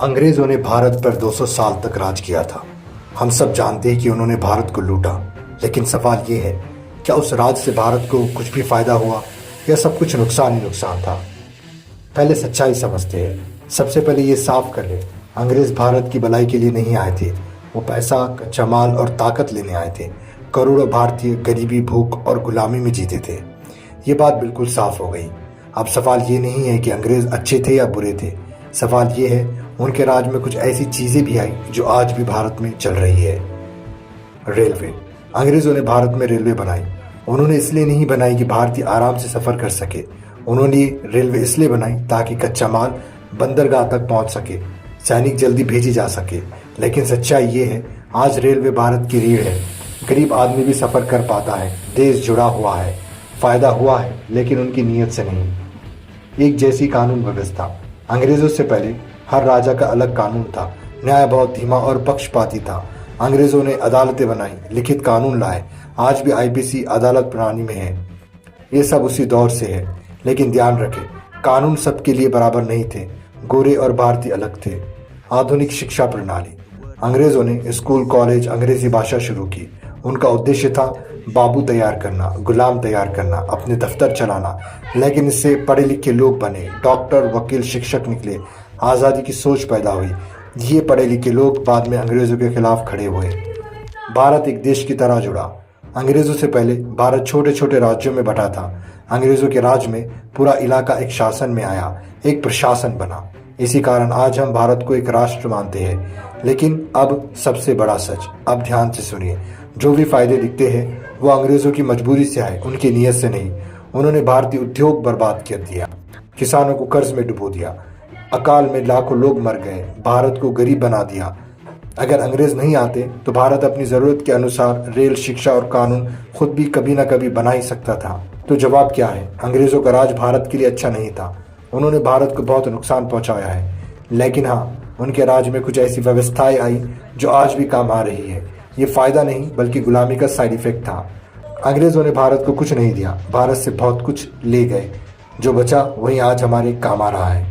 अंग्रेजों ने भारत पर 200 साल तक राज किया था। हम सब जानते हैं कि उन्होंने भारत को लूटा, लेकिन सवाल ये है, क्या उस राज से भारत को कुछ भी फायदा हुआ या सब कुछ नुकसान ही नुकसान था। पहले सच्चाई समझते हैं। सबसे पहले ये साफ कर ले, अंग्रेज भारत की भलाई के लिए नहीं आए थे। वो पैसा, कच्चा माल और ताकत लेने आए थे। करोड़ों भारतीय गरीबी, भूख और गुलामी में जीते थे। ये बात बिल्कुल साफ हो गई। अब सवाल ये नहीं है कि अंग्रेज अच्छे थे या बुरे थे। सवाल ये है, उनके राज में कुछ ऐसी चीजें भी आई जो आज भी भारत में चल रही है। रेलवे। अंग्रेजों ने भारत में रेलवे बनाई। उन्होंने इसलिए नहीं बनाई कि भारतीय आराम से सफर कर सके। उन्होंने रेलवे इसलिए बनाई ताकि कच्चा माल बंदरगाह तक पहुंच सके, सैनिक जल्दी भेजे जा सके। लेकिन सच्चाई ये है, आज रेलवे भारत की रीढ़ है। गरीब आदमी भी सफर कर पाता है। देश जुड़ा हुआ है, फायदा हुआ है, लेकिन उनकी नीयत से नहीं। एक जैसी कानून व्यवस्था। अंग्रेजों से पहले हर राजा का अलग कानून था। न्याय बहुत धीमा और पक्षपाती था। अंग्रेजों ने अदालतें बनाई, लिखित कानून लाए। आज भी आईपीसी अदालत प्रणाली में है। ये सब उसी दौर से है। लेकिन ध्यान रखें, कानून सबके लिए बराबर नहीं थे। गोरे और भारतीय अलग थे। आधुनिक शिक्षा प्रणाली। अंग्रेजों ने स्कूल, कॉलेज, अंग्रेजी भाषा शुरू की। उनका उद्देश्य था बाबू तैयार करना, गुलाम तैयार करना, अपने दफ्तर चलाना। लेकिन इससे पढ़े लिखे लोग बने, डॉक्टर, वकील, शिक्षक निकले। आज़ादी की सोच पैदा हुई। ये पढ़े लिखे लोग बाद में अंग्रेजों के खिलाफ खड़े हुए। भारत एक देश की तरह जुड़ा। अंग्रेजों से पहले भारत छोटे छोटे राज्यों में बटा था। अंग्रेजों के राज में पूरा इलाका एक शासन में आया, एक प्रशासन बना। इसी कारण आज हम भारत को एक राष्ट्र मानते हैं। लेकिन अब सबसे बड़ा सच, अब ध्यान से सुनिए, जो भी फायदे दिखते हैं वो अंग्रेजों की मजबूरी से आए, उनकी नीयत से नहीं। उन्होंने भारतीय उद्योग बर्बाद कर दिया, किसानों को कर्ज में डुबो दिया, अकाल में लाखों लोग मर गए, भारत को गरीब बना दिया। अगर अंग्रेज नहीं आते तो भारत अपनी जरूरत के अनुसार रेल, शिक्षा और कानून खुद भी कभी ना कभी बना ही सकता था। तो जवाब क्या है? अंग्रेजों का राज भारत के लिए अच्छा नहीं था। उन्होंने भारत को बहुत नुकसान पहुंचाया है। लेकिन हाँ, उनके राज में कुछ ऐसी व्यवस्थाएं आई जो आज भी काम आ रही है। ये फायदा नहीं बल्कि गुलामी का साइड इफेक्ट था। अंग्रेजों ने भारत को कुछ नहीं दिया, भारत से बहुत कुछ ले गए। जो बचा वही आज हमारे काम आ रहा है।